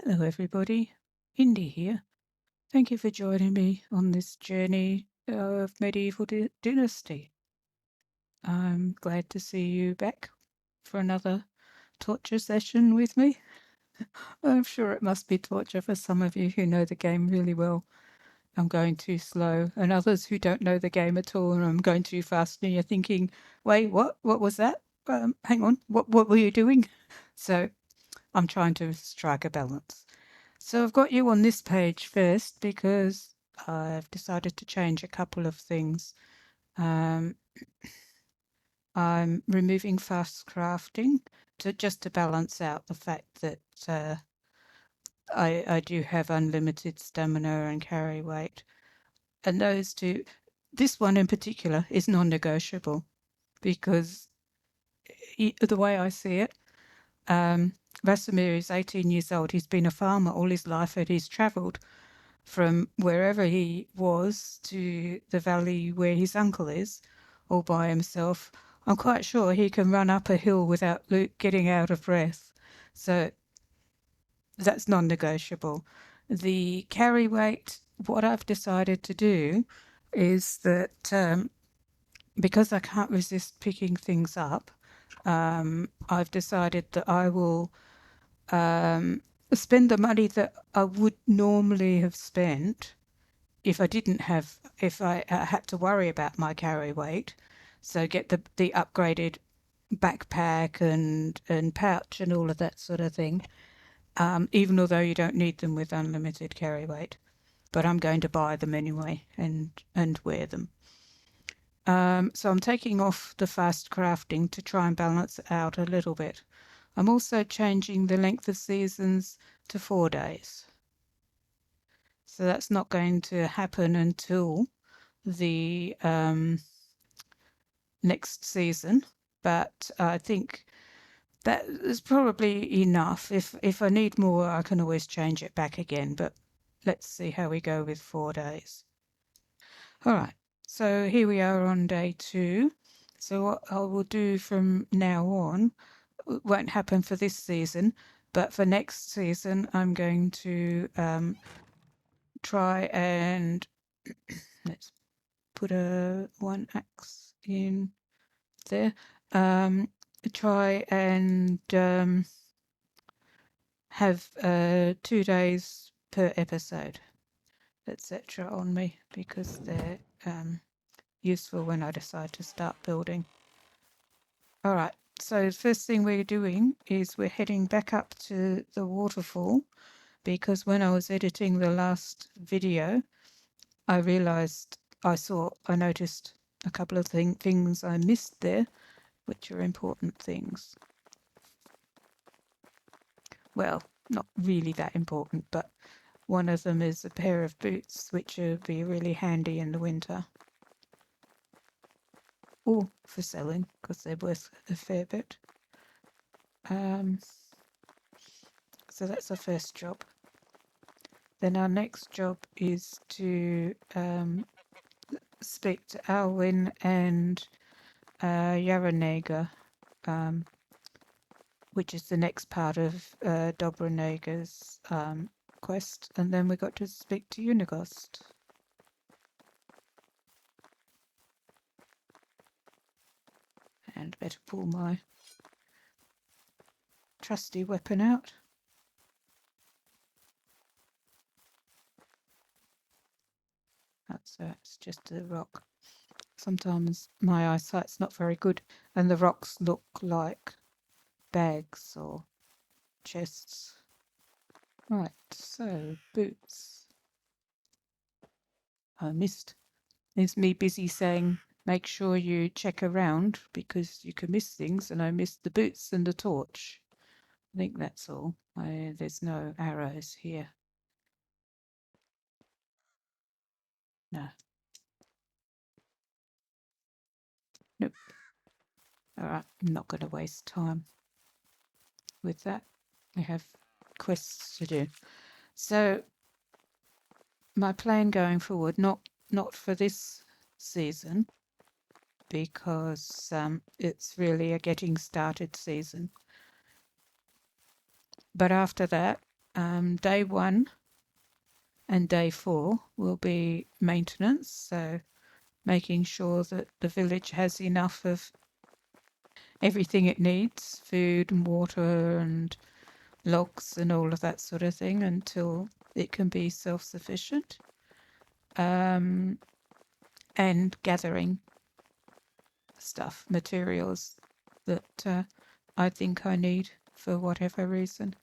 Hello everybody, Indy here. Thank you for joining me on this journey of medieval dynasty. I'm glad to see you back for another torture session with me. I'm sure it must be torture for some of you who know the game really well. I'm going too slow, and others who don't know the game at all, and I'm going too fast, and you're thinking, wait, what? What was that? Hang on, what were you doing? So I'm trying to strike a balance. So I've got you on this page first because I've decided to change a couple of things. Um, I'm removing fast crafting to balance out the fact that I do have unlimited stamina and carry weight. And those two, this one in particular, is non-negotiable because the way I see it, Racimir is 18 years old. He's been a farmer all his life and he's travelled from wherever he was to the valley where his uncle is, all by himself. I'm quite sure he can run up a hill without getting out of breath. So that's non-negotiable. The carry weight, what I've decided to do is that because I can't resist picking things up, I've decided that I will spend the money that I would normally have spent if I had to worry about my carry weight. So get the upgraded backpack and pouch and all of that sort of thing. Even although you don't need them with unlimited carry weight, but I'm going to buy them anyway and wear them. So I'm taking off the fast crafting to try and balance it out a little bit. I'm also changing the length of seasons to 4 days. So that's not going to happen until the next season, but I think that is probably enough. If I need more, I can always change it back again, but let's see how we go with 4 days. All right, so here we are on day 2. So what I will do from now on won't happen for this season, but for next season, I'm going to try and let's put a 1 axe in there. Try and have 2 days per episode, etc. on me because they're useful when I decide to start building. All right, so the first thing we're doing is we're heading back up to the waterfall because when I was editing the last video, I realized I noticed a couple of things I missed there, which are important things. Well, not really that important, but one of them is a pair of boots, which would be really handy in the winter. Or for selling, because they're worth a fair bit. So that's our first job. Then our next job is to speak to Alwyn and Jarogniewa, which is the next part of Dobroneiga's quest, and then we got to speak to Uniegost. And better pull my trusty weapon out. It's just a rock. Sometimes my eyesight's not very good, and the rocks look like bags or chests. Right, so boots. I missed. It's me busy saying, make sure you check around because you can miss things, and I missed the boots and the torch. I think that's all. There's no arrows here. No. Nope. All right, I'm not going to waste time with that. I have quests to do. So my plan going forward, not for this season, because it's really a getting started season. But after that, Day 1 and day 4 will be maintenance, so making sure that the village has enough of everything it needs, food and water and logs and all of that sort of thing, until it can be self-sufficient. And gathering stuff, materials that I think I need for whatever reason.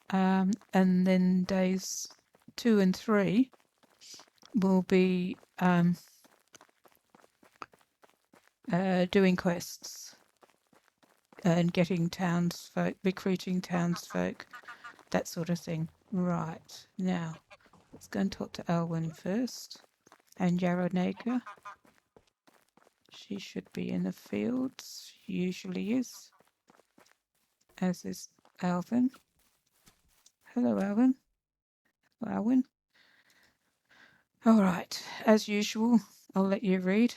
And then days 2 and 3 will be doing quests and getting townsfolk, recruiting townsfolk, that sort of thing. Right, now let's go and talk to Alwyn first. And Jarogniewa. She should be in the fields, usually is, as is Alwyn. Hello, Alwyn. Hello, Alwyn. All right, as usual, I'll let you read.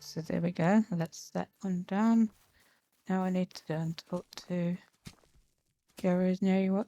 So there we go. That's that one done. Now I need to go and talk to Jarogniewa.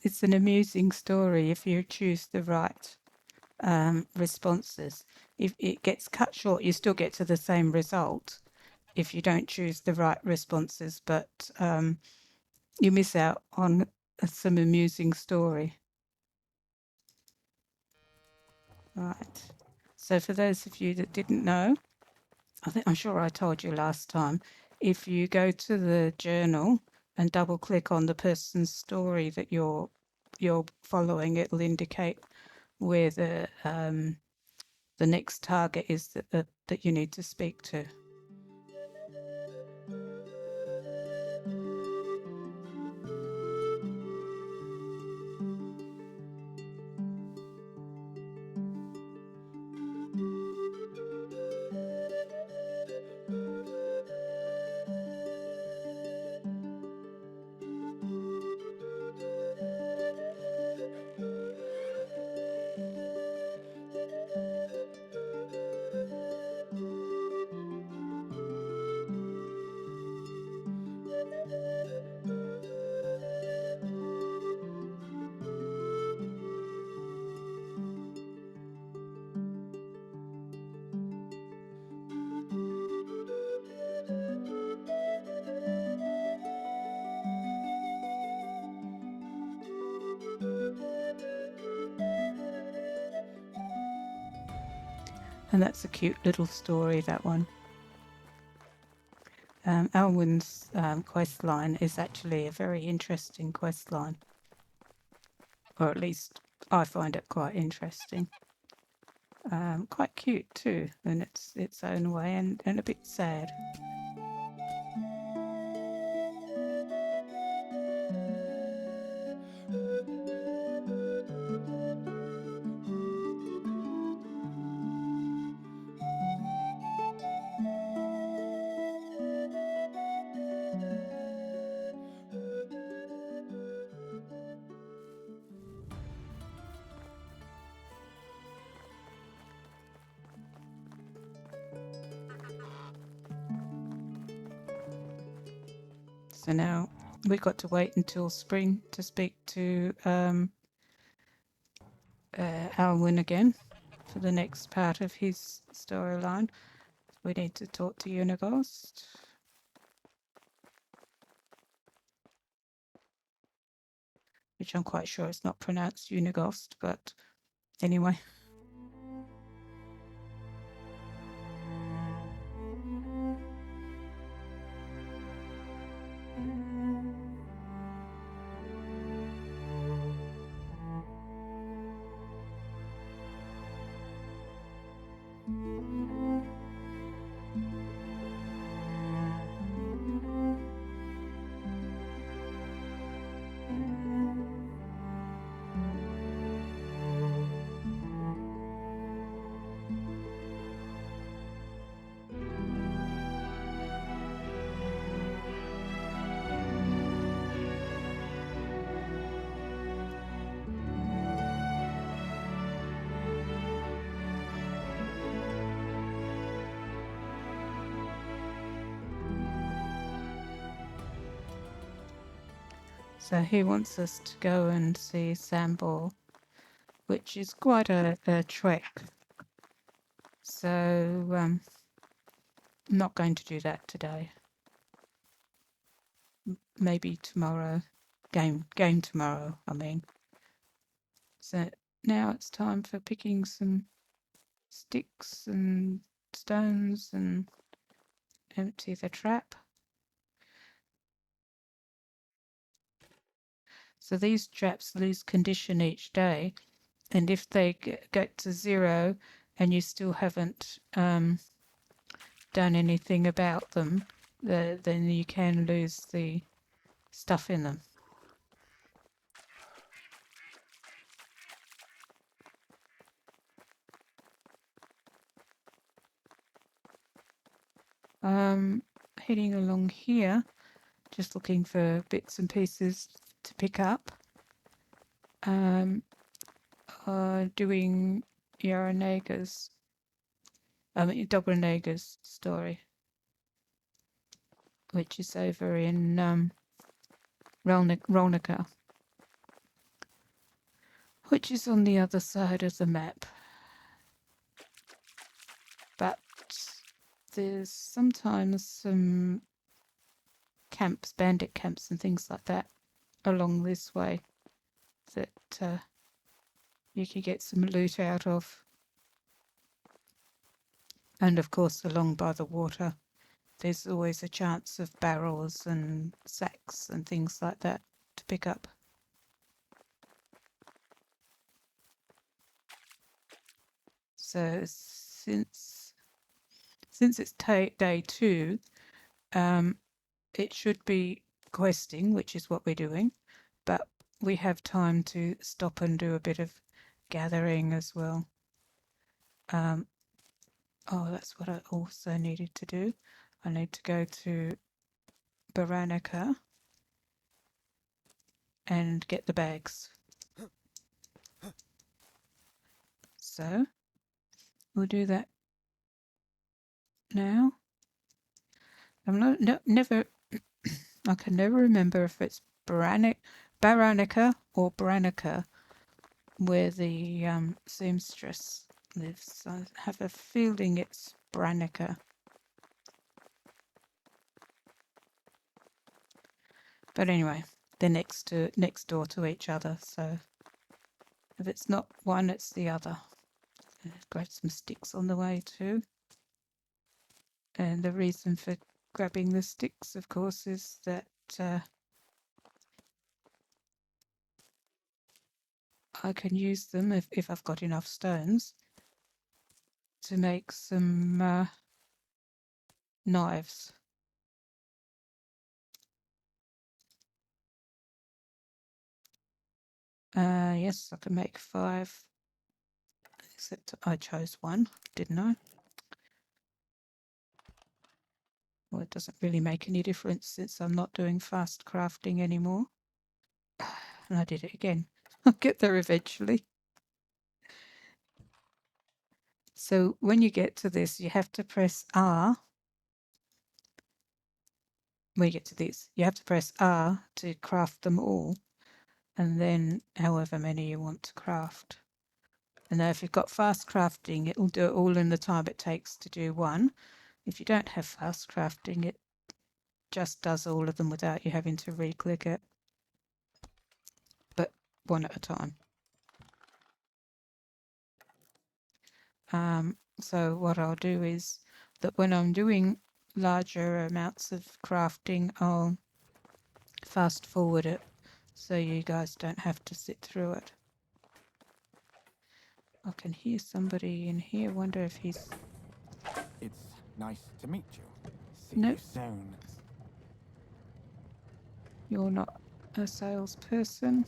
It's an amusing story if you choose the right responses. If it gets cut short, you still get to the same result if you don't choose the right responses, but you miss out on some amusing story. Right. So for those of you that didn't know, I'm sure I told you last time, if you go to the journal and double click on the person's story that you're following, it'll indicate where the next target is that you need to speak to. And that's a cute little story, that one. Alwyn's quest line is actually a very interesting quest line. Or at least I find it quite interesting. Quite cute too, in its own way, and a bit sad. So now we've got to wait until spring to speak to Alwyn again for the next part of his storyline. We need to talk to Uniegost. Which I'm quite sure it's not pronounced Uniegost, but anyway. So he wants us to go and see Sambor, which is quite a trek. So I'm not going to do that today. Maybe tomorrow. Game tomorrow, I mean. So now it's time for picking some sticks and stones and empty the trap. So these traps lose condition each day, and if they get to 0 and you still haven't done anything about them, then you can lose the stuff in them. Heading along here, just looking for bits and pieces to pick up. Doing Dobroneiga's story, which is over in Rolnica, which is on the other side of the map. But there's sometimes some camps, bandit camps and things like that along this way that you can get some loot out of. And of course, along by the water, there's always a chance of barrels and sacks and things like that to pick up. So since it's day 2, it should be questing, which is what we're doing, but we have time to stop and do a bit of gathering as well. That's what I also needed to do. I need to go to Branica and get the bags. So we'll do that now. Never. I can never remember if it's Branica or Branica where the seamstress lives. I have a feeling it's Branica. But anyway, they're next door to each other, so if it's not one, it's the other. Grab some sticks on the way too. And the reason for grabbing the sticks, of course, is that I can use them if I've got enough stones to make some knives. Yes, I can make 5, except I chose 1, didn't I? Well, it doesn't really make any difference since I'm not doing fast crafting anymore. And I did it again. I'll get there eventually. So when you get to this, you have to press R. When you get to this, you have to press R to craft them all, and then however many you want to craft. And now if you've got fast crafting, it will do it all in the time it takes to do 1. If you don't have fast crafting, it just does all of them without you having to re-click it, but 1 at a time. So what I'll do is that when I'm doing larger amounts of crafting, I'll fast forward it so you guys don't have to sit through it. I can hear somebody in here. Wonder if he's... It's nice to meet you. See Nope. you soon. You're not a salesperson.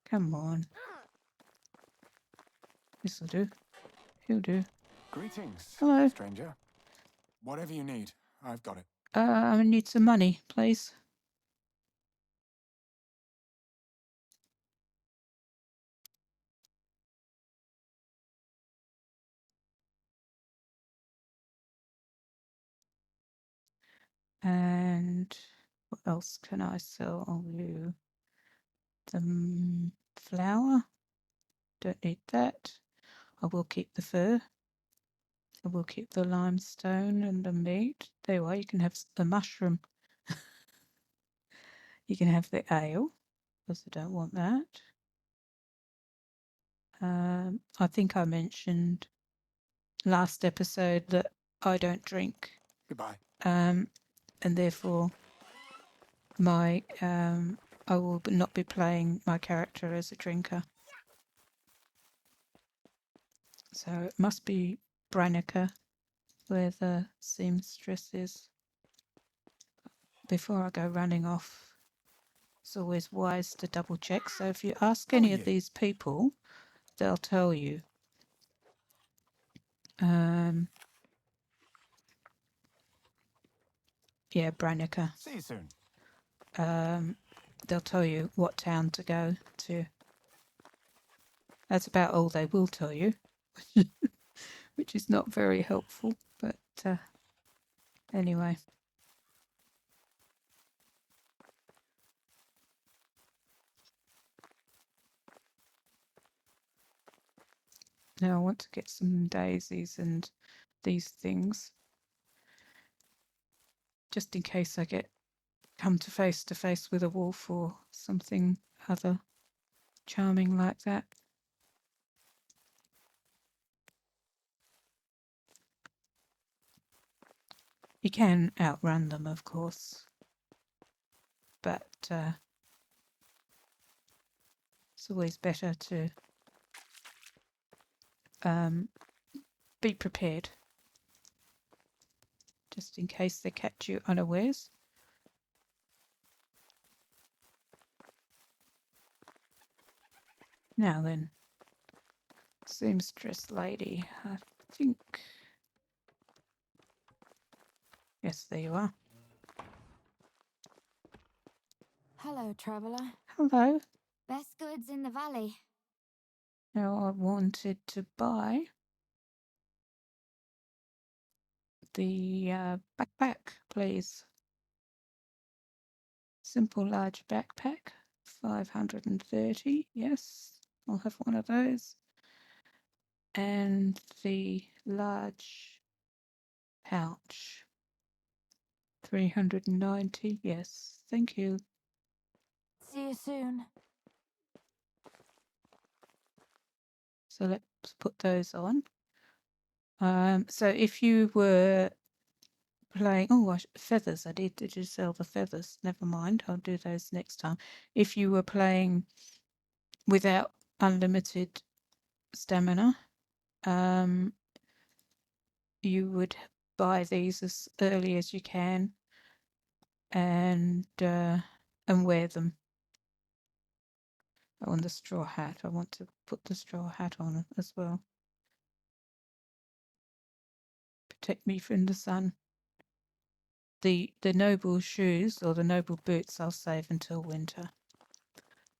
Come on. This'll do. He'll do. Greetings, Hello. stranger. Whatever you need, I've got it. I need some money, please. And what else can I sell you? The flour. Don't need that. I will keep the fur. I will keep the limestone and the meat. There you are. You can have the mushroom. You can have the ale, because I don't want that. I think I mentioned last episode that I don't drink. Goodbye. And therefore my I will not be playing my character as a drinker. So it must be Branica where the seamstress is. Before I go running off, it's always wise to double check. So if you ask any of these people, they'll tell you. Yeah, Branica. See you soon. They'll tell you what town to go to. That's about all they will tell you, which is not very helpful, but anyway. Now I want to get some daisies and these things, just in case I come to face with a wolf or something other charming like that. You can outrun them, of course, but it's always better to be prepared, just in case they catch you unawares. Now then, seamstress lady, I think... Yes, there you are. Hello, traveller. Hello. Best goods in the valley. Now I wanted to buy the backpack, please. Simple large backpack, 530. Yes, I'll have one of those. And the large pouch, 390. Yes, thank you. See you soon. So let's put those on. So if you were playing, feathers, I did you sell the feathers? Never mind, I'll do those next time. If you were playing without unlimited stamina, you would buy these as early as you can and wear them. On the straw hat, I want to put the straw hat on as well. Protect me from the sun. The noble shoes or the noble boots I'll save until winter.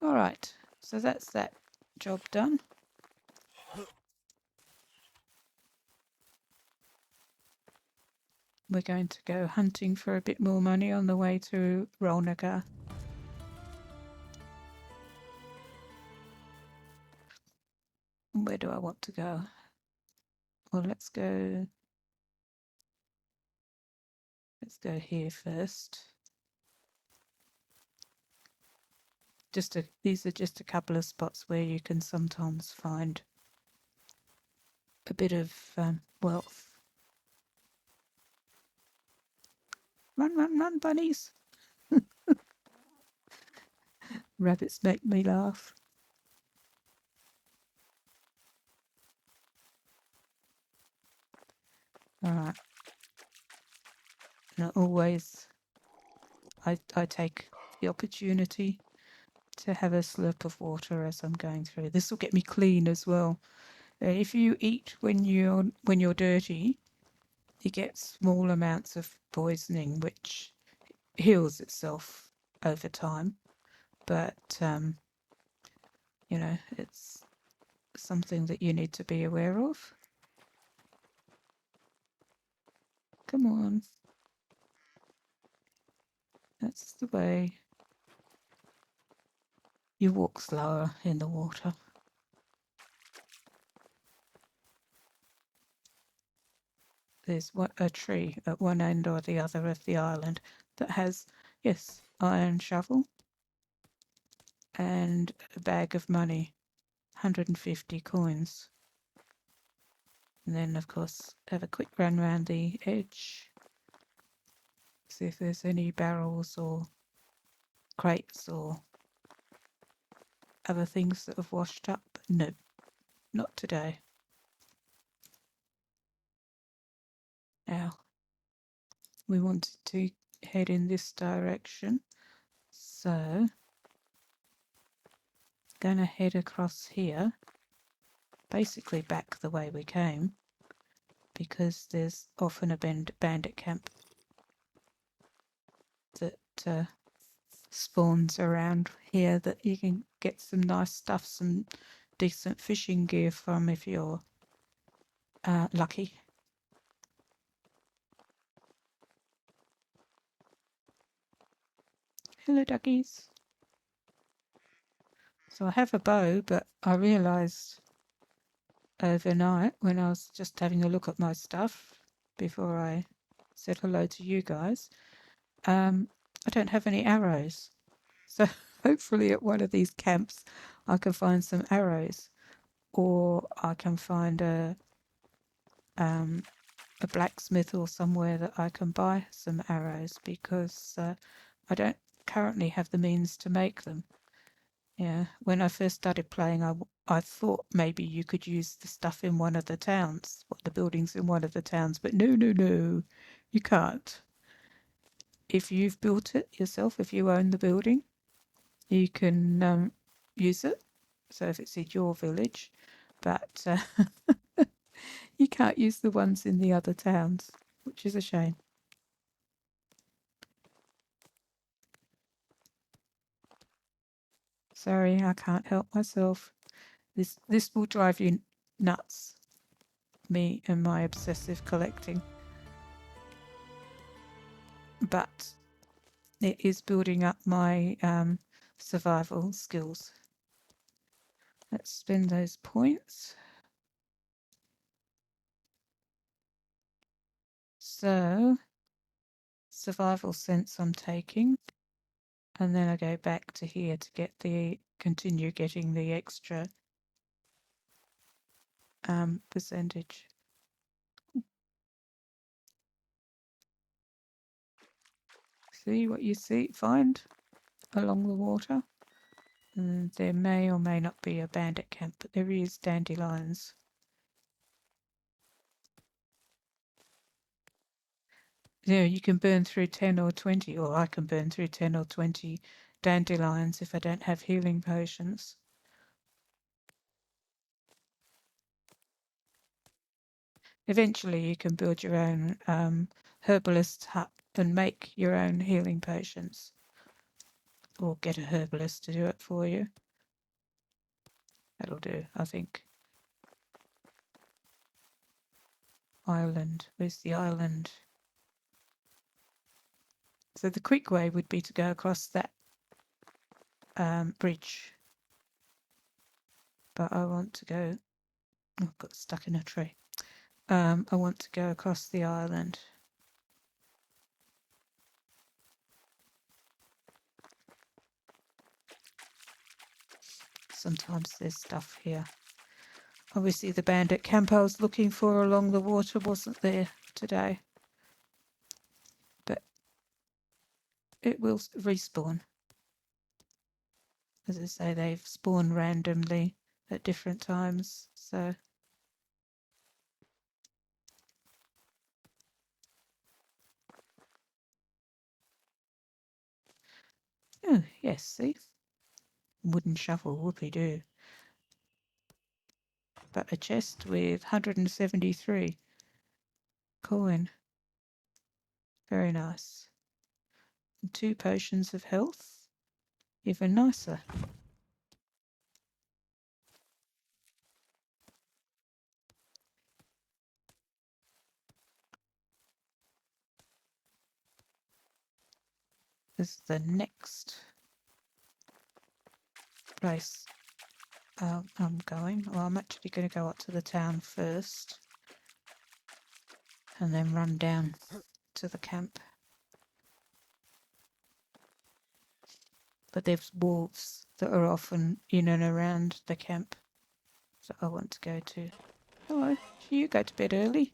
All right, so that's that job done. We're going to go hunting for a bit more money on the way to Rolnica. Where do I want to go? Well, let's go here first. These are just a couple of spots where you can sometimes find a bit of wealth. Run, run, run, bunnies! Rabbits make me laugh. All right. And always, I take the opportunity to have a slurp of water as I'm going through. This will get me clean as well. If you eat when you're dirty, you get small amounts of poisoning, which heals itself over time. But it's something that you need to be aware of. Come on. That's the way. You walk slower in the water. There's a tree at one end or the other of the island that has, yes, iron shovel and a bag of money, 150 coins. And then, of course, have a quick run around the edge. See if there's any barrels or crates or other things that have washed up. No, not today. Now, we wanted to head in this direction. So, gonna head across here, basically back the way we came, because there's often a bandit camp that spawns around here that you can get some nice stuff, some decent fishing gear from if you're lucky. Hello, duckies. So I have a bow, but I realised overnight when I was just having a look at my stuff before I said hello to you guys, I don't have any arrows. So hopefully at one of these camps I can find some arrows, or I can find a blacksmith or somewhere that I can buy some arrows, because I don't currently have the means to make them. Yeah, when I first started playing, I thought maybe you could use the stuff in one of the towns, the buildings in one of the towns, but no, you can't. If you've built it yourself, if you own the building, you can use it. So if it's in your village, but you can't use the ones in the other towns, which is a shame. Sorry, I can't help myself. This will drive you nuts, me and my obsessive collecting. But it is building up my survival skills. Let's spend those points. So, survival sense I'm taking. And then I go back to here to get continue getting the extra percentage. See what you find along the water. And there may or may not be a bandit camp, but there is dandelions. You can burn through 10 or 20, or I can burn through 10 or 20 dandelions if I don't have healing potions. Eventually you can build your own herbalist hut and make your own healing potions. Or get a herbalist to do it for you. That'll do, I think. Island. Where's the island? So the quick way would be to go across that bridge. But I want to go... Oh, I got stuck in a tree. I want to go across the island. Sometimes there's stuff here. Obviously the bandit camp I was looking for along the water wasn't there today. But it will respawn. As I say, they've spawned randomly at different times, so... Oh, yes, see? Wooden shovel, whoopee-doo. But a chest with 173 coin. Very nice. And 2 potions of health. Even nicer. This is the next place I'm going. Well, I'm actually going to go up to the town first. And then run down to the camp. But there's wolves that are often in and around the camp that I want to go to. Hello, you go to bed early?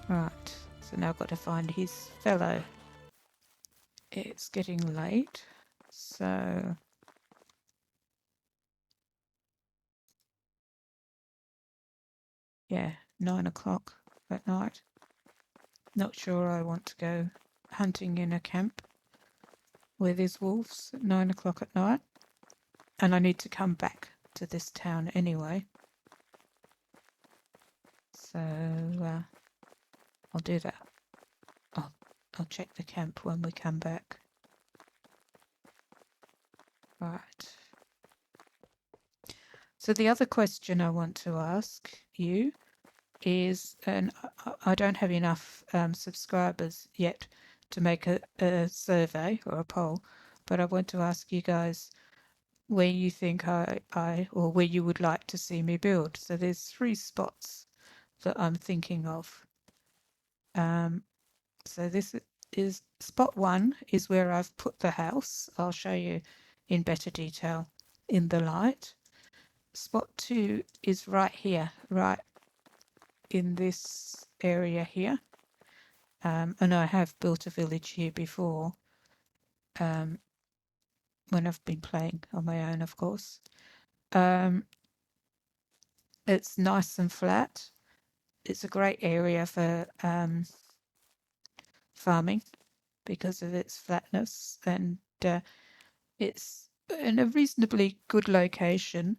Right, so now I've got to find his fellow. It's getting late, so... Yeah, 9 o'clock at night. Not sure I want to go hunting in a camp where there's wolves at 9 o'clock at night. And I need to come back to this town anyway. So, I'll do that. I'll check the camp when we come back. Right. So the other question I want to ask you is, and I don't have enough subscribers yet to make a survey or a poll, but I want to ask you guys where you think or where you would like to see me build. So there's 3 spots that I'm thinking of. So this is spot 1 is where I've put the house. I'll show you in better detail in the light. Spot 2 is right here, right in this area here. And I have built a village here before, when I've been playing on my own, of course. It's nice and flat. It's a great area for farming because of its flatness, and it's in a reasonably good location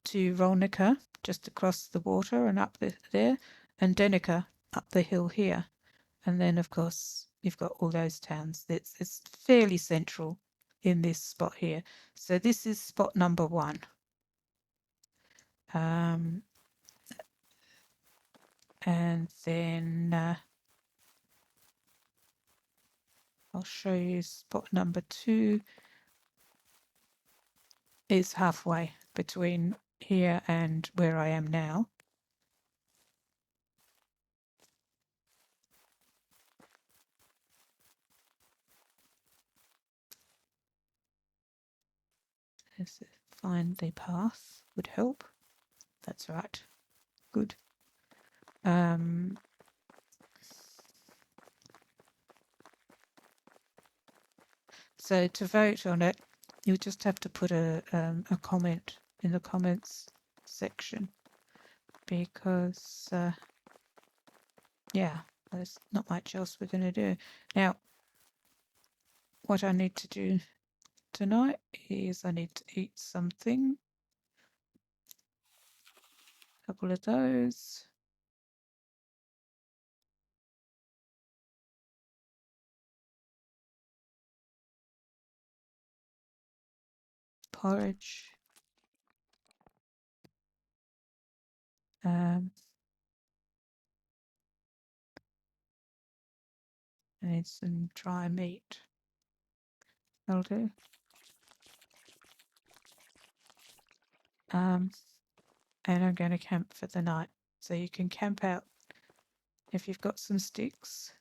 to Rolnica, just across the water and up there, and Danica up the hill here. And then, of course, you've got all those towns. It's fairly central in this spot here. So this is spot number 1. And then I'll show you spot number 2 is halfway between here and where I am now. Find the path would help. That's right. Good. So to vote on it, you just have to put a comment in the comments section, because yeah, there's not much else we're going to do. Now, what I need to do tonight is I need to eat something. A couple of those. Porridge. I need some dry meat. That'll do. And I'm going to camp for the night. So you can camp out if you've got some sticks.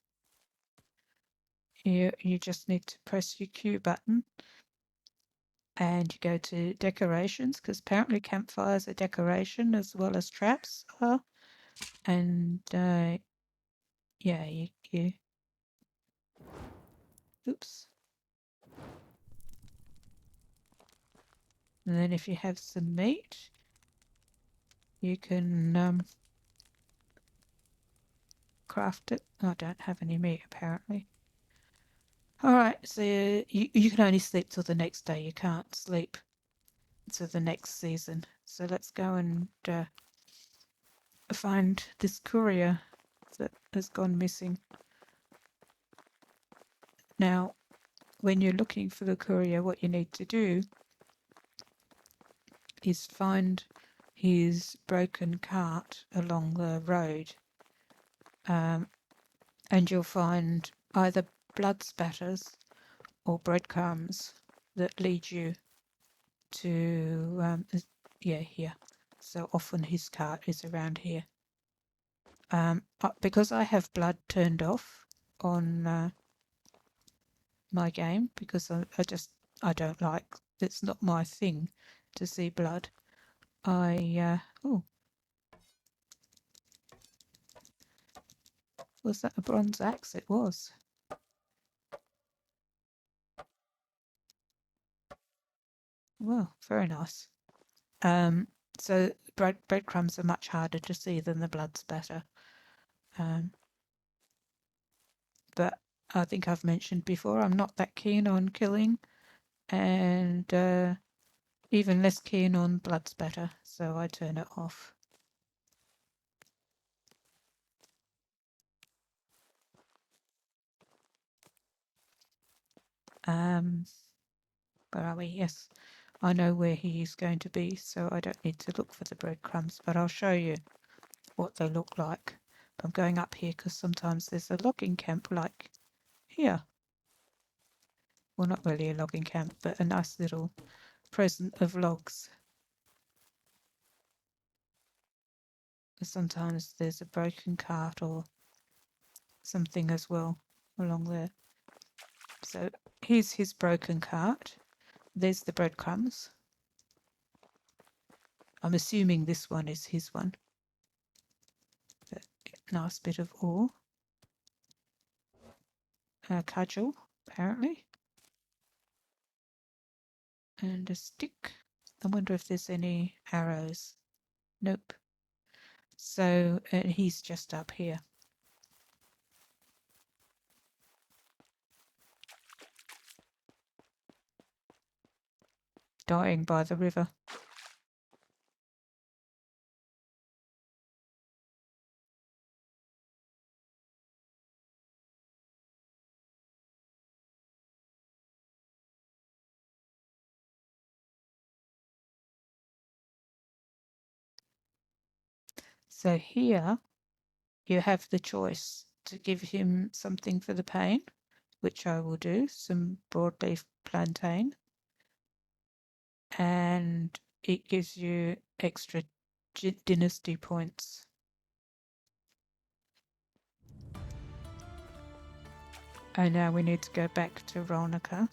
You just need to press your Q button and you go to decorations, because apparently campfires are decoration as well as traps are. And yeah, you oops. And then if you have some meat, you can craft it. I don't have any meat apparently. All right, so you can only sleep till the next day. You can't sleep to the next season. So let's go and find this courier that has gone missing. Now, when you're looking for the courier, what you need to do is find his broken cart along the road, and you'll find either blood spatters or breadcrumbs that lead you to here. So often his cart is around here. Because I have blood turned off on my game, because I don't like, it's not my thing to see blood. Oh, was that a bronze axe? It was. Well, very nice. So breadcrumbs are much harder to see than the blood spatter. But I think I've mentioned before, I'm not that keen on killing, and even less keen on blood spatter, so I turn it off. Where are we? Yes, I know where he is going to be, so I don't need to look for the breadcrumbs, but I'll show you what they look like. I'm going up here because sometimes there's a logging camp like here. Well, not really a logging camp, but a nice little present of logs. Sometimes there's a broken cart or something as well along there. So here's his broken cart. There's the breadcrumbs. I'm assuming this one is his one. But nice bit of ore. A cudgel, apparently. And a stick. I wonder if there's any arrows. Nope. So he's just up here. Dying by the river. So here you have the choice to give him something for the pain, which I will do, some broadleaf plantain, and it gives you extra dynasty points. And now we need to go back to Rolnica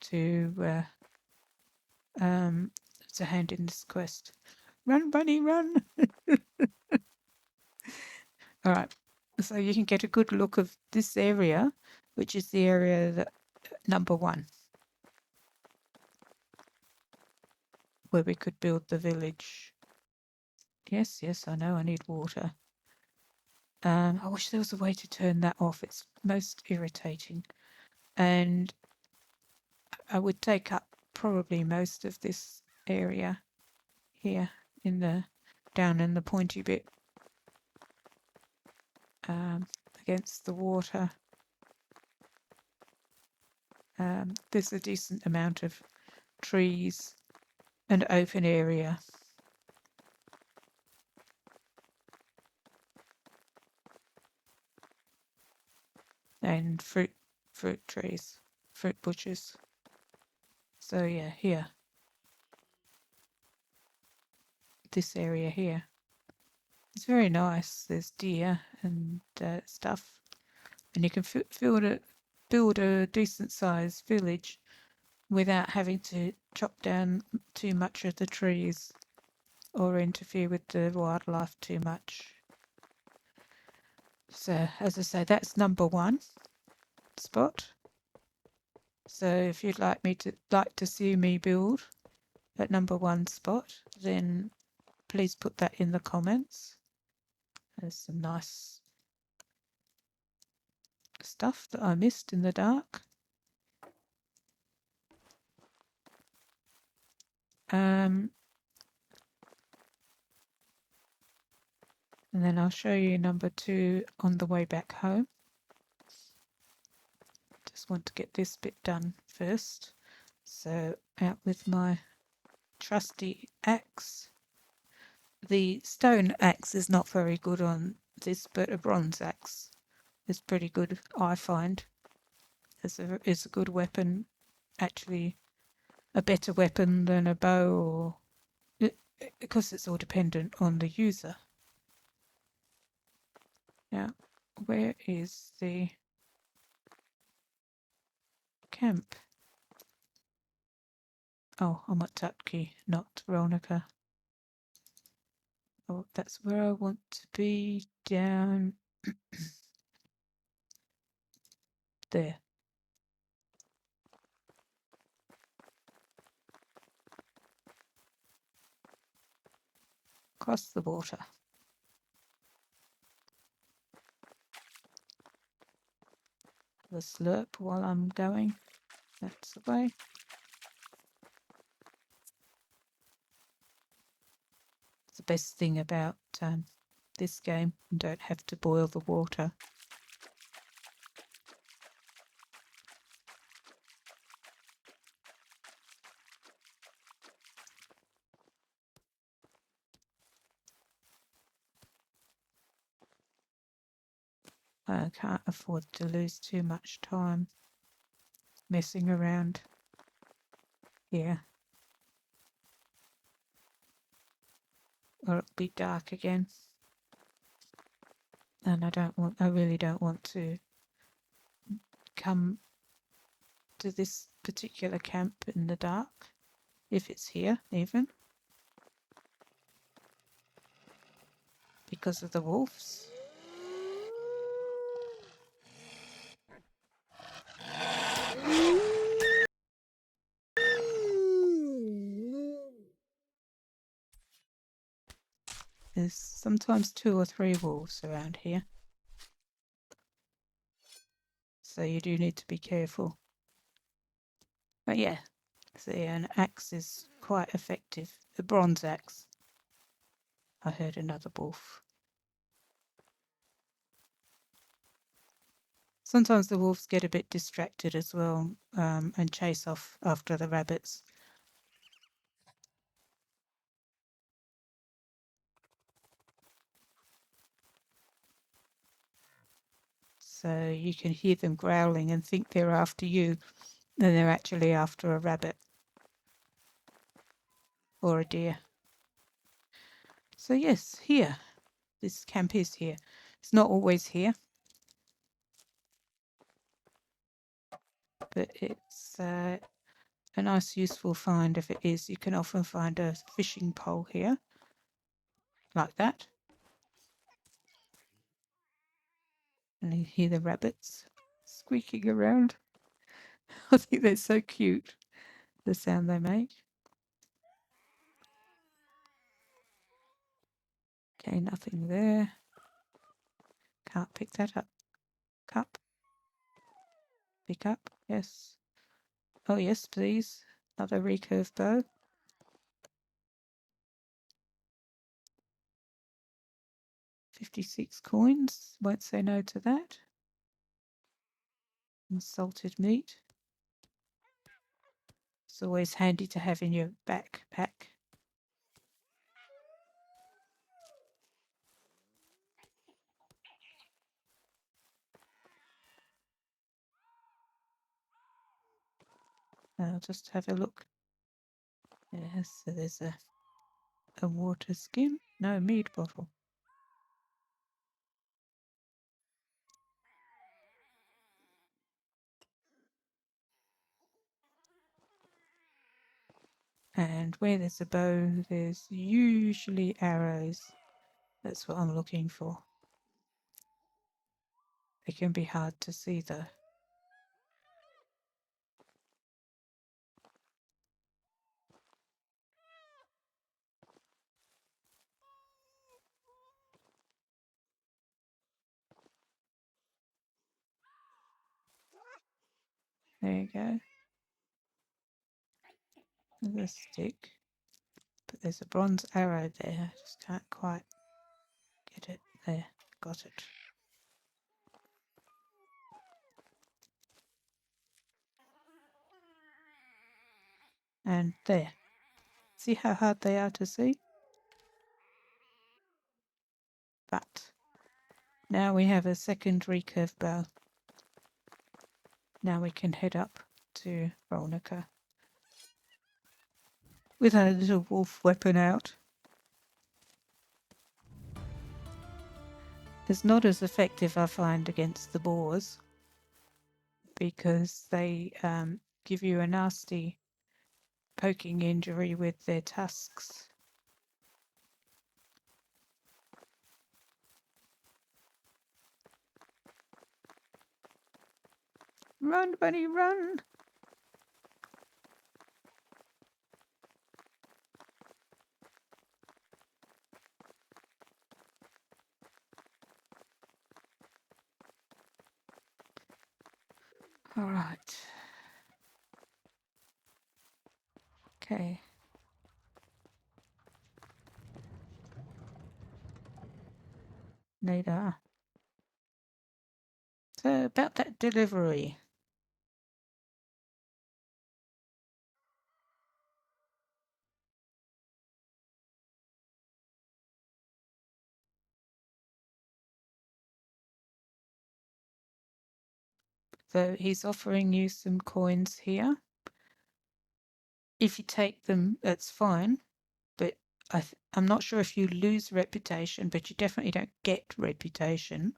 to hand in this quest. Run, bunny, run! All right, so you can get a good look of this area, which is the area that number 1, where we could build the village. Yes, I know I need water. I wish there was a way to turn that off. It's most irritating. And I would take up probably most of this area here down in the pointy bit against the water. There's a decent amount of trees and open area. And fruit trees, fruit bushes. So yeah, here. This area here. It's very nice. There's deer and stuff. And you can build a decent sized village without having to chop down too much of the trees or interfere with the wildlife too much. So as I say, that's number 1 spot. So if you'd like to see me build at number 1 spot, then please put that in the comments. There's some nice stuff that I missed in the dark. And then I'll show you number 2 on the way back home. Just want to get this bit done first. So out with my trusty axe. The stone axe is not very good on this, but a bronze axe is pretty good, I find. It's a good weapon, actually a better weapon than a bow, or because it's all dependent on the user. Now, where is the camp? Oh, I'm at Tutki, not Rolnica. Oh, that's where I want to be, down there. Across the water. The slurp while I'm going. That's the way. It's the best thing about this game. You don't have to boil the water. I can't afford to lose too much time messing around here, or it'll be dark again. And I really don't want to come to this particular camp in the dark, if it's here even, because of the wolves. There's sometimes 2 or 3 wolves around here. So you do need to be careful. But yeah, see, an axe is quite effective. A bronze axe. I heard another wolf. Sometimes the wolves get a bit distracted as well, and chase off after the rabbits. So you can hear them growling and think they're after you, and they're actually after a rabbit or a deer. So yes, here. This camp is here. It's not always here, but it's a nice useful find if it is. You can often find a fishing pole here, like that. And you hear the rabbits squeaking around. I think they're so cute, the sound they make. Okay, nothing there. Can't pick that up. Cup. Pick up. Yes. Oh, yes, please. Another recurve bow. $56 coins. Won't say no to that. And salted meat. It's always handy to have in your backpack. I'll just have a look. Yes, so there's a water skin. No, mead bottle. And where there's a bow, there's usually arrows. That's what I'm looking for. They can be hard to see though. There you go. There's a stick. But there's a bronze arrow there. I just can't quite get it. There. Got it. And there. See how hard they are to see? But now we have a second recurve bow. Now we can head up to Rolnica with our little wolf weapon out. It's not as effective, I find, against the boars because they give you a nasty poking injury with their tusks. Run, bunny, run! All right. Okay. Nadar. So about that delivery. So he's offering you some coins here. If you take them, that's fine. But I'm not sure if you lose reputation, but you definitely don't get reputation.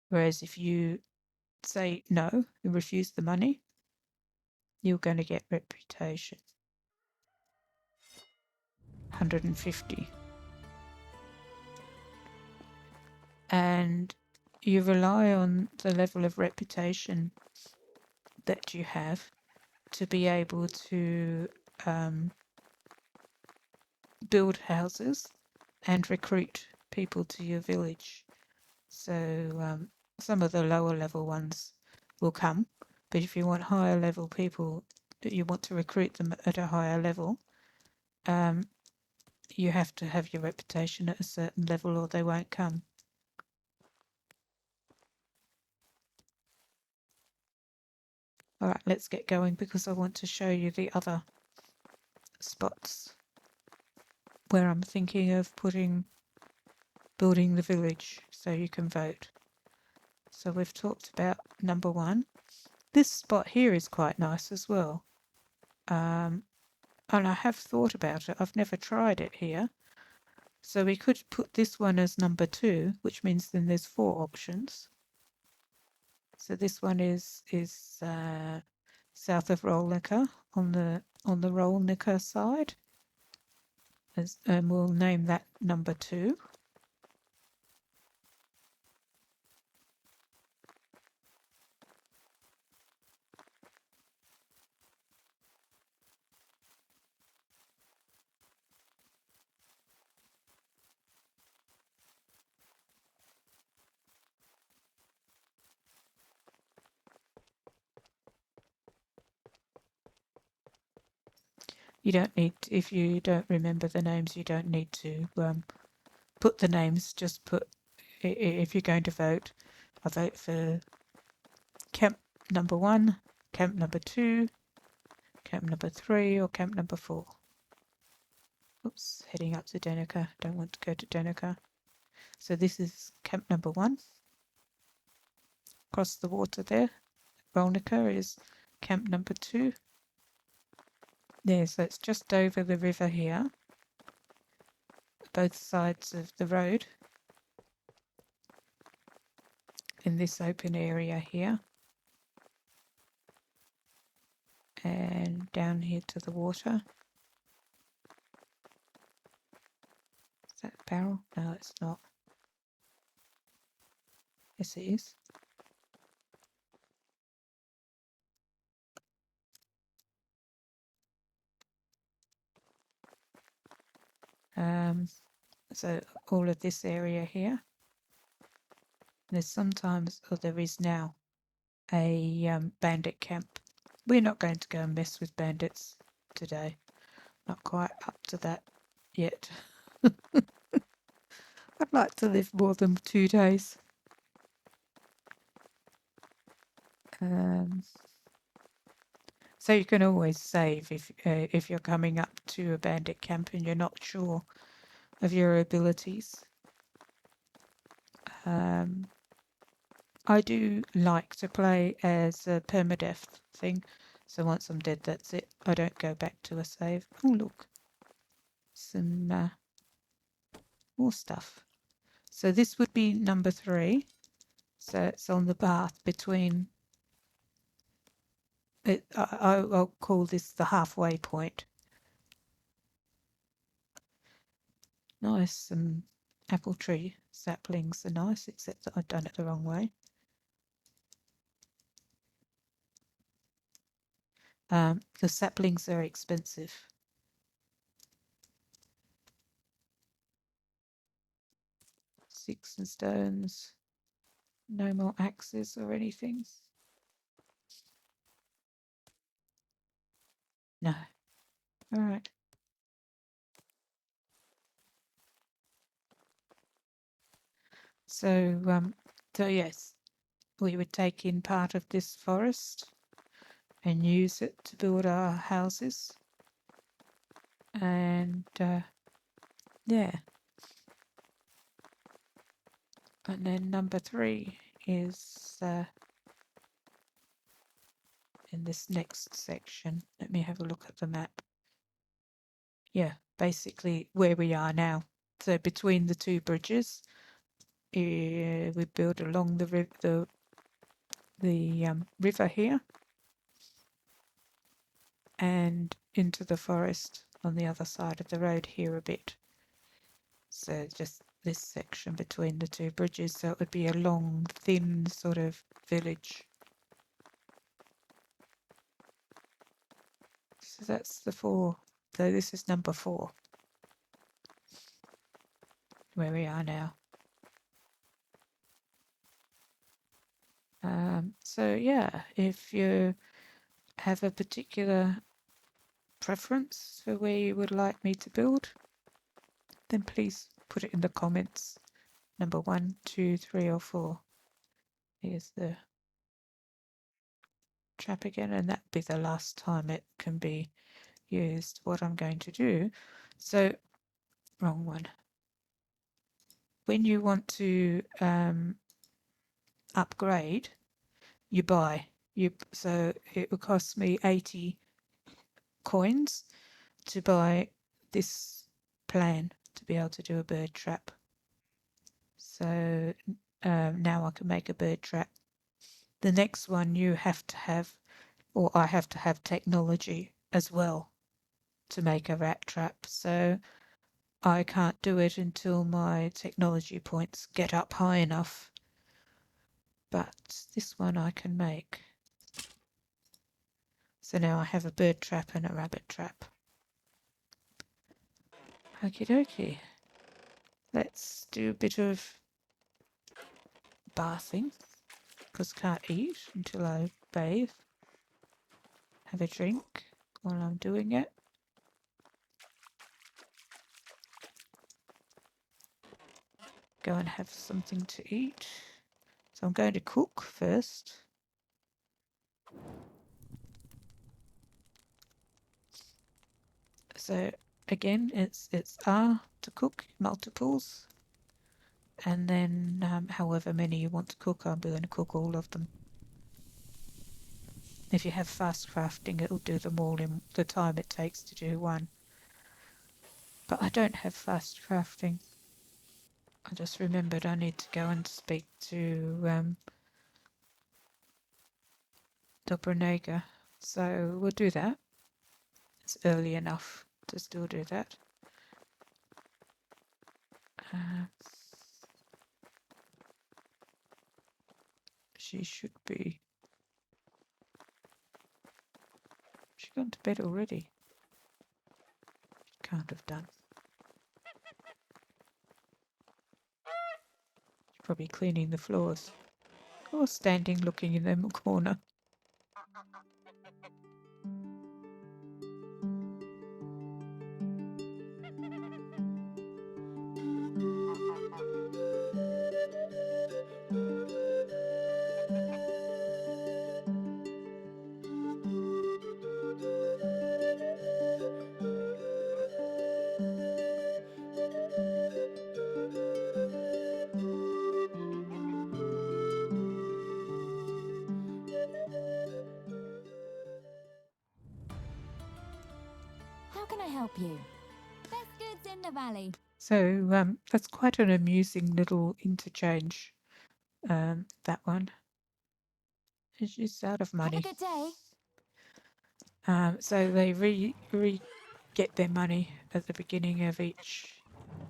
Whereas if you say no, you refuse the money, you're going to get reputation. 150. And you rely on the level of reputation that you have to be able to build houses and recruit people to your village. So some of the lower level ones will come, but if you want higher level people, that you want to recruit them at a higher level, you have to have your reputation at a certain level or they won't come. All right, let's get going because I want to show you the other spots where I'm thinking of building the village so you can vote. So we've talked about number 1. This spot here is quite nice as well. And I have thought about it. I've never tried it here. So we could put this one as number 2, which means then there's 4 options. So this one is south of Rolnica on the Rolnica side. And we'll name that number 2. You don't need, if you don't remember the names, you don't need to put the names. Just put, if you're going to vote, I vote for camp number 1, camp number 2, camp number 3, or camp number 4. Oops, heading up to Danica. Don't want to go to Danica. So this is camp number 1. Across the water there. Rolnica is camp number 2. There, so it's just over the river here. Both sides of the road. In this open area here. And down here to the water. Is that a barrel? No, it's not. Yes, it is. So all of this area here. There's sometimes, or there is now, a bandit camp. We're not going to go and mess with bandits today. Not quite up to that yet. I'd like to live more than 2 days. So you can always save if you're coming up to a bandit camp and you're not sure of your abilities. I do like to play as a permadeath thing, so once I'm dead, that's it. I don't go back to a save. Oh, look. Some more stuff. So this would be number 3. So it's on the path between... I'll call this the halfway point. Nice. Some apple tree saplings are nice, except that I've done it the wrong way. The saplings are expensive. Sticks and stones. No more axes or anything. No. All right. So yes, we would take in part of this forest and use it to build our houses. And yeah. And then number 3 is in this next section. Let me have a look at the map. Yeah, basically where we are now. So between the 2 bridges, we build along the river here and into the forest on the other side of the road here a bit. So just this section between the 2 bridges, so it would be a long, thin sort of village. So that's the 4. So this is number 4, where we are now. So yeah, if you have a particular preference for where you would like me to build, then please put it in the comments. Number 1, 2, 3, or 4. Here's the trap again, and that'll be the last time it can be used. What I'm going to do, so wrong one. When you want to upgrade, you buy. So it would cost me 80 coins to buy this plan to be able to do a bird trap. So now I can make a bird trap. The next one you have to have, or I have to have technology as well to make a rat trap. So I can't do it until my technology points get up high enough. But this one I can make. So now I have a bird trap and a rabbit trap. Okie dokie. Let's do a bit of bathing, because I can't eat until I bathe. Have a drink while I'm doing it. Go and have something to eat. So I'm going to cook first. So again, it's R to cook multiples, and then however many you want to cook, I'm going to cook all of them. If you have fast crafting, it'll do them all in the time it takes to do one. But I don't have fast crafting. I just remembered I need to go and speak to Dobroneiga. So we'll do that. It's early enough to still do that. She should be. She gone to bed already? She can't have done. She's probably cleaning the floors. Or standing looking in the corner. How can I help you? Best goods in the valley. So that's quite an amusing little interchange. That one. She's out of Have a money. good day. So they get their money at the beginning of each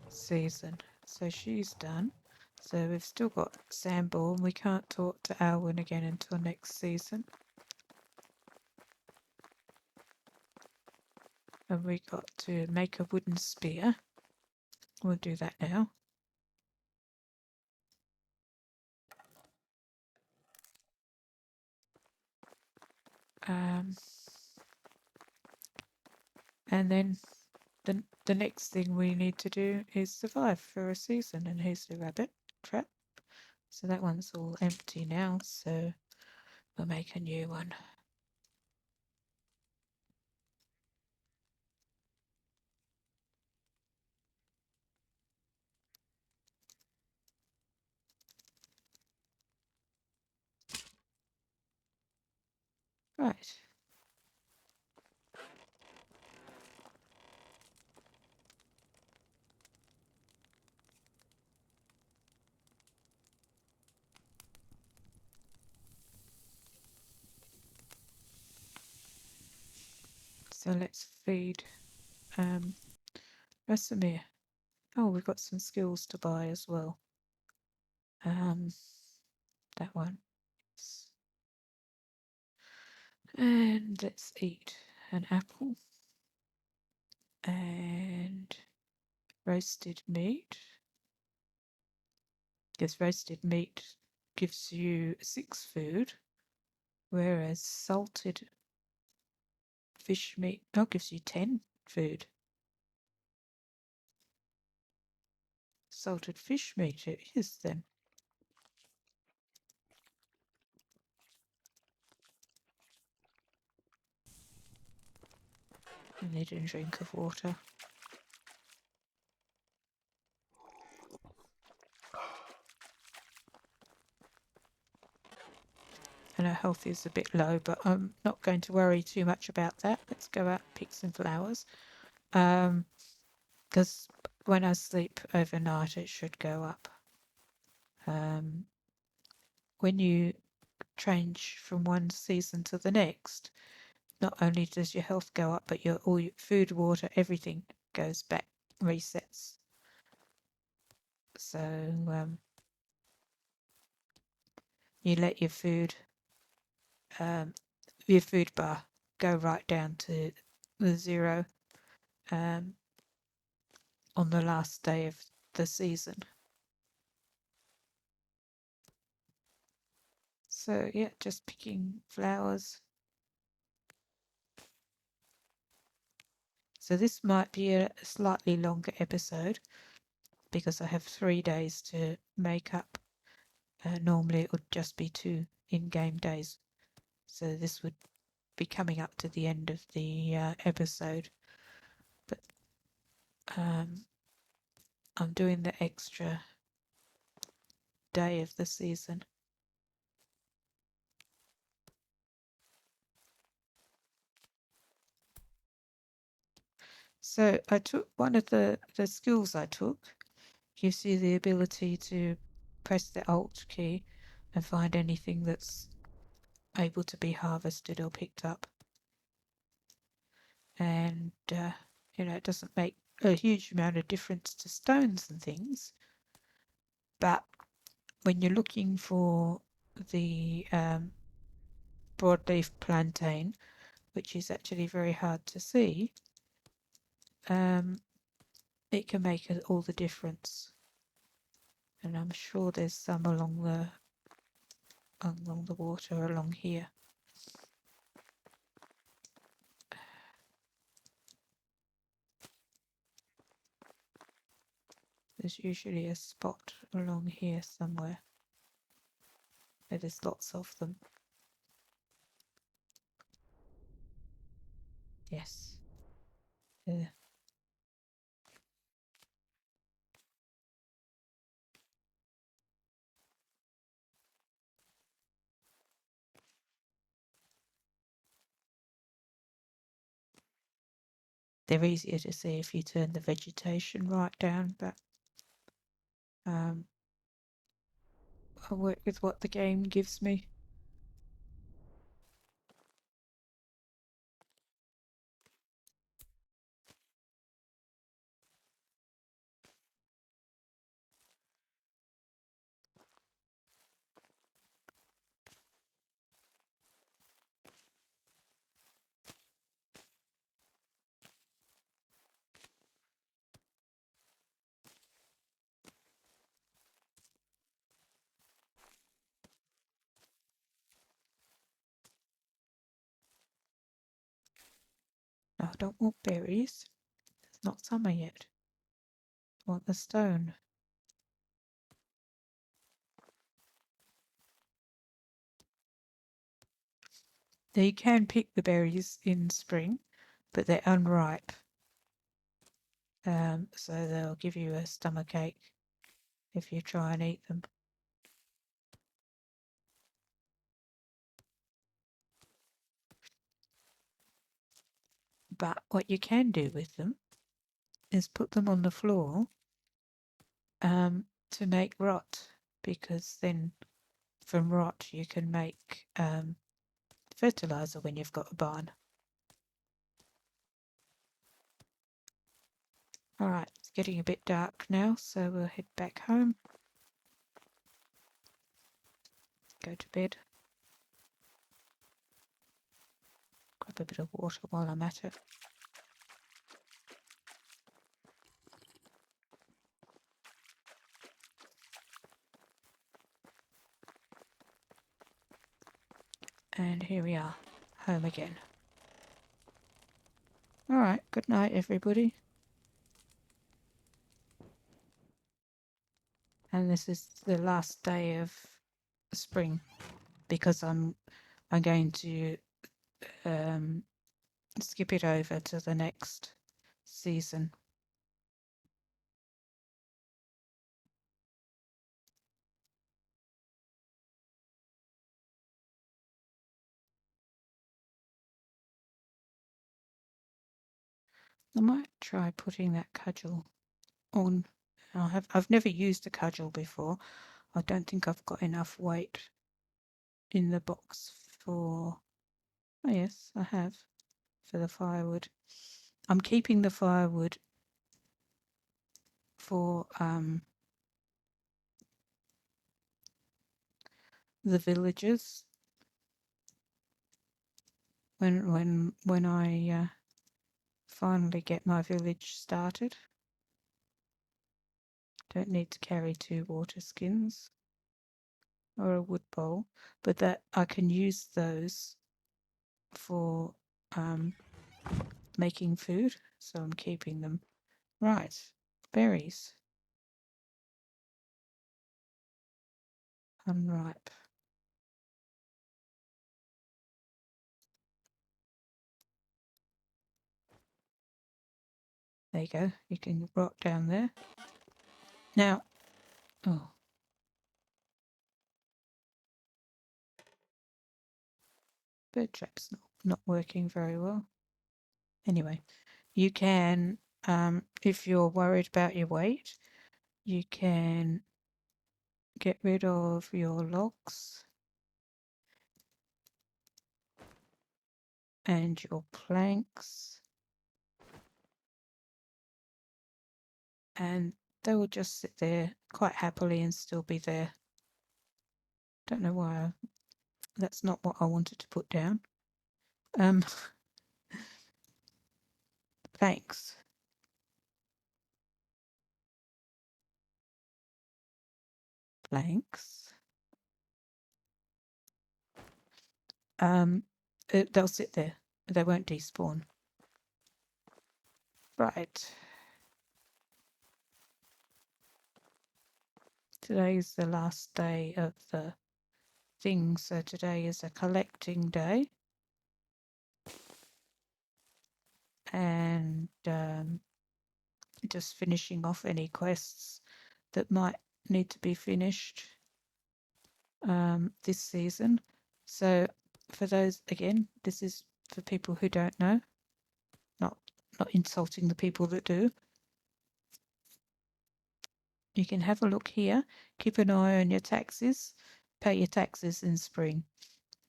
season. So she's done. So we've still got Sambor, and we can't talk to Alwyn again until next season. And we got to make a wooden spear. We'll do that now. And then the next thing we need to do is survive for a season. And here's the rabbit trap. So that one's all empty now. So we'll make a new one. Right. So let's feed Racimir. Oh, we've got some skills to buy as well. That one. And let's eat an apple and roasted meat. Because roasted meat gives you 6 food, whereas salted fish meat gives you 10 food. Salted fish meat it is then. I need a drink of water. and her health is a bit low, but I'm not going to worry too much about that. Let's go out and pick some flowers. Because when I sleep overnight, it should go up. When you change from one season to the next, not only does your health go up, but all your food, water, everything goes back, resets. So you let your food bar go right down to the 0 on the last day of the season. So yeah, just picking flowers. So this might be a slightly longer episode because I have 3 days to make up. Normally it would just be 2 in-game days. So this would be coming up to the end of the episode. But I'm doing the extra day of the season. So I took one of the skills I took gives you the ability to press the Alt key and find anything that's able to be harvested or picked up. And it doesn't make a huge amount of difference to stones and things, but when you're looking for the broadleaf plantain, which is actually very hard to see, it can make all the difference. And I'm sure there's some along the water along here. There's usually a spot along here somewhere where there's lots of them. Yes. There. They're easier to see if you turn the vegetation right down, but I'll work with what the game gives me. No, I don't want berries. It's not summer yet. I want the stone. Now you can pick the berries in spring, but they're unripe. So they'll give you a stomachache if you try and eat them. But what you can do with them is put them on the floor to make rot, because then from rot you can make fertilizer when you've got a barn. Alright, it's getting a bit dark now, so we'll head back home. Go to bed. Grab a bit of water while I'm at it. And here we are, home again. Alright, good night everybody. And this is the last day of spring, because I'm going to skip it over to the next season. I might try putting that cudgel on. I've never used a cudgel before. I don't think I've got enough weight in the box for... Oh yes, I have, for the firewood. I'm keeping the firewood for the villagers when I finally get my village started. Don't need to carry 2 water skins or a wood bowl, but that I can use those for making food, so I'm keeping them. Right, berries. Unripe. There you go. You can rot down there. Now, oh, bird trap's not working very well. Anyway, you can, if you're worried about your weight, you can get rid of your logs and your planks, and they will just sit there quite happily and still be there. Don't know why. That's not what I wanted to put down. Planks. Planks. They'll sit there. They won't despawn. Right. Today is the last day of the thing, so today is a collecting day. And just finishing off any quests that might need to be finished this season. So for those, again, this is for people who don't know, not insulting the people that do. You can have a look here, keep an eye on your taxes, pay your taxes in spring.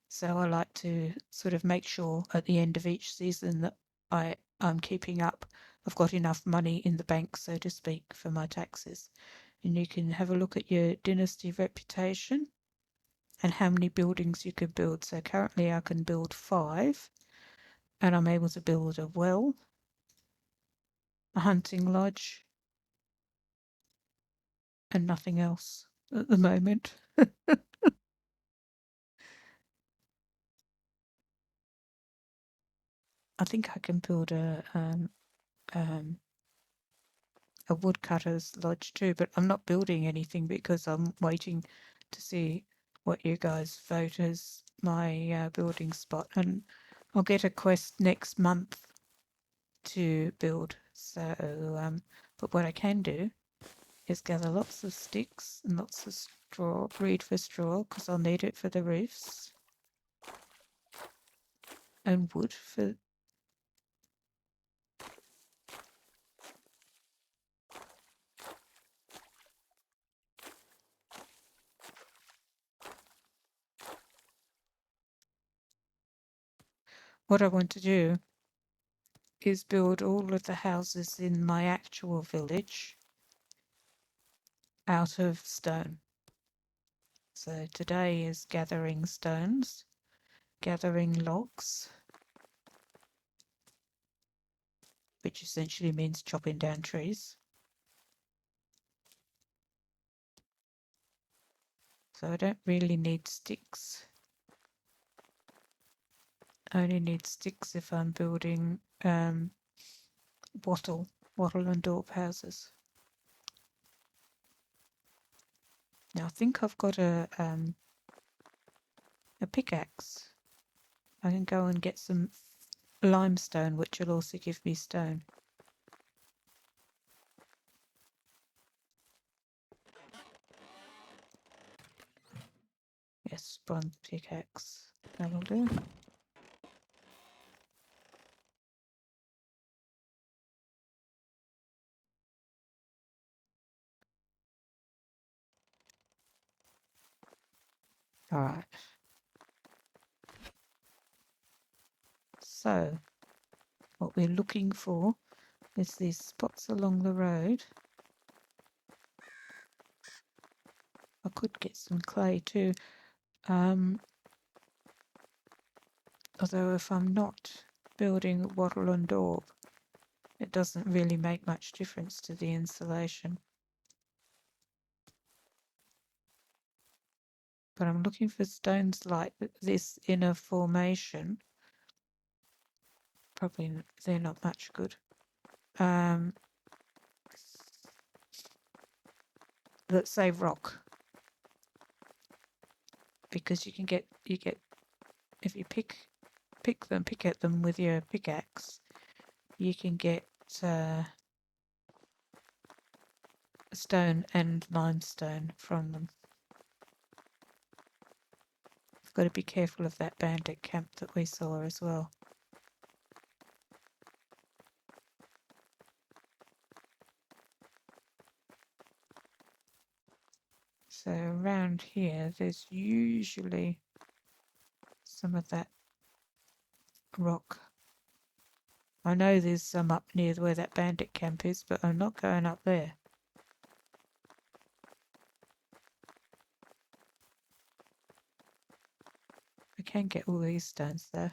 So I like to sort of make sure at the end of each season that I'm keeping up. I've got enough money in the bank, so to speak, for my taxes. And you can have a look at your dynasty reputation and how many buildings you can build. So currently I can build 5, and I'm able to build a well, a hunting lodge, and nothing else at the moment. I think I can build a woodcutter's lodge too, but I'm not building anything because I'm waiting to see what you guys vote as my building spot, and I'll get a quest next month to build. So, but what I can do is gather lots of sticks and lots of straw, breed for straw, because I'll need it for the roofs, and wood for... What I want to do is build all of the houses in my actual village out of stone. So today is gathering stones, gathering logs, which essentially means chopping down trees. So I don't really need sticks. I only need sticks if I'm building wattle and daub houses. Now I think I've got a pickaxe. I can go and get some limestone, which will also give me stone. Yes, bronze pickaxe. That'll do. All right. So, what we're looking for is these spots along the road. I could get some clay too. Although if I'm not building wattle and daub, it doesn't really make much difference to the insulation. But I'm looking for stones like this in a formation. Probably they're not much good. That say rock, because you get if you pick at them with your pickaxe, you can get stone and limestone from them. You've got to be careful of that bandit camp that we saw as well. So around here, there's usually some of that rock. I know there's some up near where that bandit camp is, but I'm not going up there. I can get all these stones though.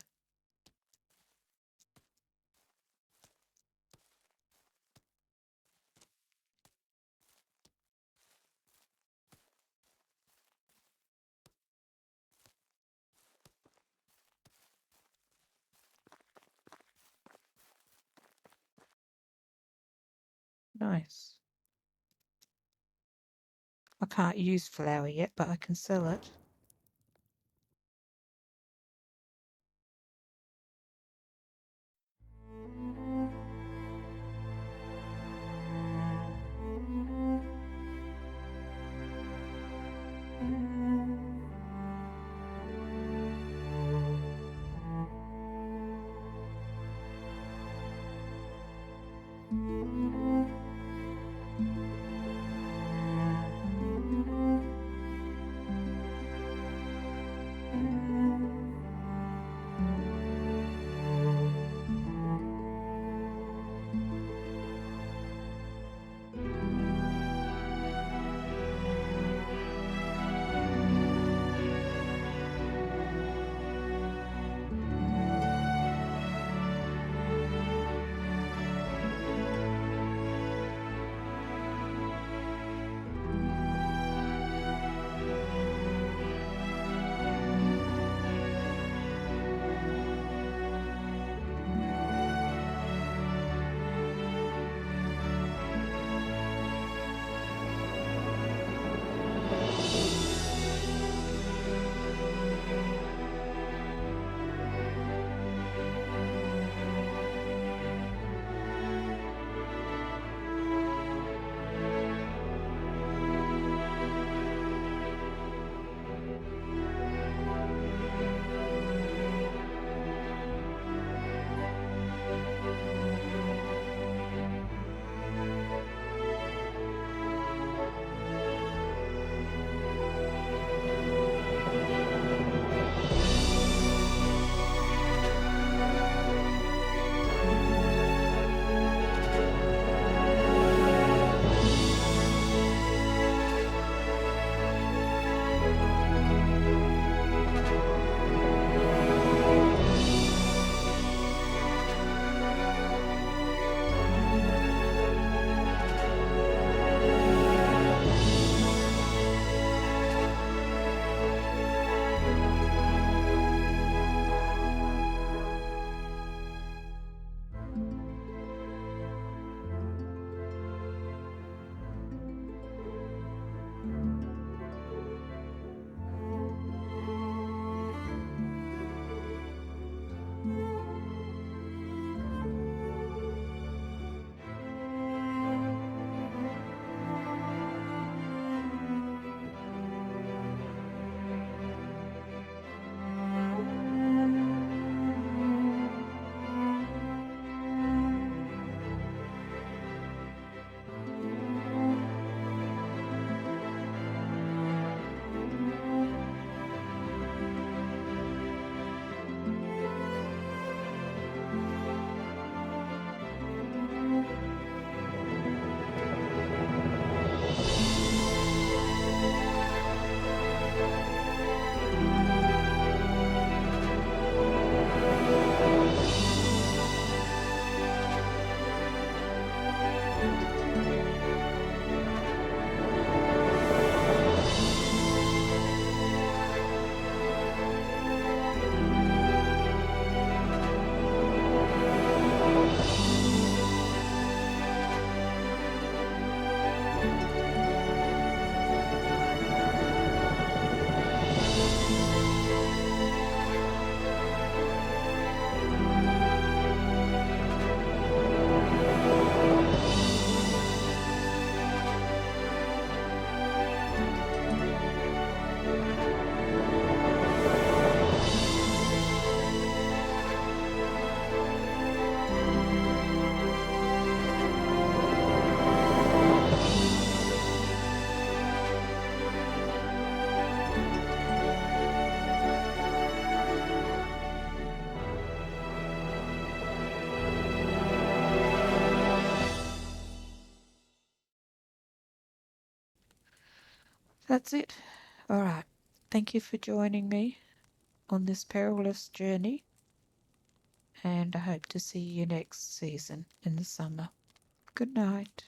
Nice. I can't use flour yet, but I can sell it. That's it. All right. Thank you for joining me on this perilous journey, and I hope to see you next season in the summer. Good night.